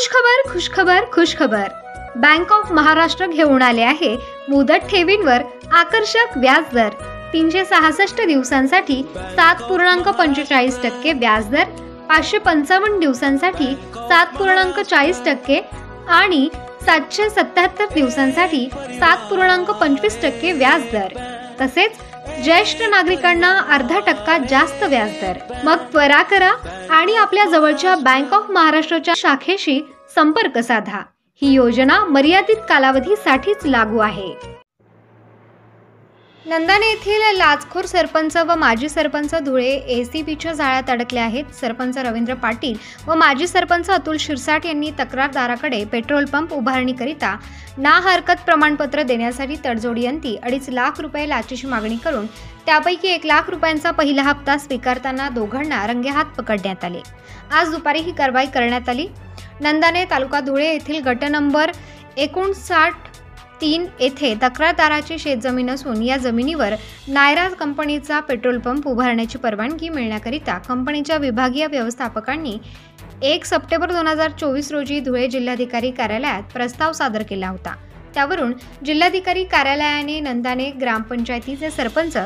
खुशखबर खुशखबर। Bank of Maharashtra घेऊन आले आहे मुदत ठेवींवर आकर्षक व्याजदर। 366 दिवसांसाठी 7.45% व्याजदर, 555 दिवसांसाठी 7.40% आणि 777 दिवसांसाठी 7.25% व्याजदर। तसेच ज्येष्ठ नागरिकांना अर्धा टक्का जास्त व्याजदर। मग त्वरा करा आणि आपल्या जवळच्या बँक ऑफ महाराष्ट्राच्या शाखेशी संपर्क साधा। ही योजना मर्यादित कालावधीसाठीच लागू आहे। नंदाने येथील लाचखोर सरपंच व माजी सरपंच धुळे एसीबीच्या जाळ्यात अडकले आहेत। सरपंच रवींद्र पाटील व माजी सरपंच अतुल शिरसाट यांनी तक्रारदाराकडे पेट्रोल पंप उभारणीकरिता ना हरकत प्रमाणपत्र देण्यासाठी तडजोडीअंती 2.5 लाख रुपये लाचेची मागणी करून त्यापैकी 1 लाख रुपयांचा पहिला हप्ता स्वीकारताना दोघांना रंगेहात पकडण्यात आले। आज दुपारी ही कारवाई करण्यात आली। नंदाने तालुका धुळे येथील गट नंबर 59-3 येथे तक्रारदाराची शेतजमीन असून या जमिनीवर नायरा कंपनीचा पेट्रोल पंप उभारण्याची परवानगी मिळण्याकरिता कंपनीच्या विभागीय व्यवस्थापकांनी 1 सप्टेंबर 2024 रोजी धुळे जिल्हाधिकारी कार्यालयात प्रस्ताव सादर केला होता। त्यावरून जिल्हाधिकारी कार्यालयाने नंदाने ग्रामपंचायतीचे सरपंच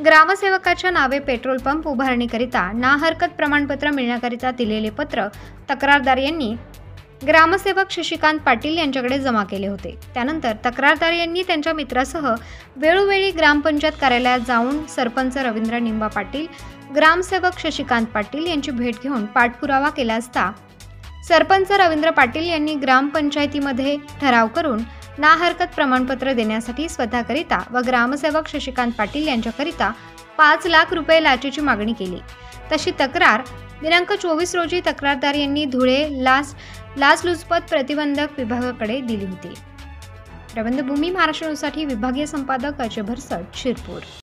ग्रामसेवकाच्या नावे पेट्रोल पंप उभारणीकरिता ना हरकत प्रमाणपत्र मिळण्याकरिता दिलेले पत्र तक्रारदार यांनी ग्रामसेवक शशिकांत पाटील यांच्याकडे जमा केले होते। त्यानंतर तक्रारदार यांनी त्यांच्या मित्रासह वेळोवेळी ग्रामपंचायत कार्यालयात जाऊन सरपंच रवींद्र निंबा पाटील, ग्रामसेवक शशिकांत पाटील यांची भेट घेऊन पाठपुरावा केला असता सरपंच रवींद्र पाटील यांनी ग्रामपंचायतीमध्ये ठराव करून ना हरकत प्रमाणपत्र देण्यासाठी स्वतःकरिता व ग्रामसेवक शशिकांत पाटील यांच्याकरिता 5 लाख रुपये लाचेची मागणी केली। तशी तक्रार दिनांक 24 रोजी तक्रारदार यांनी धुळे लाचलुचपत प्रतिबंधक विभागाकडे दिली होती। प्रबंधभूमी महाराष्ट्र न्यूजसाठी विभागीय संपादक अजय भरसट, शिरपूर।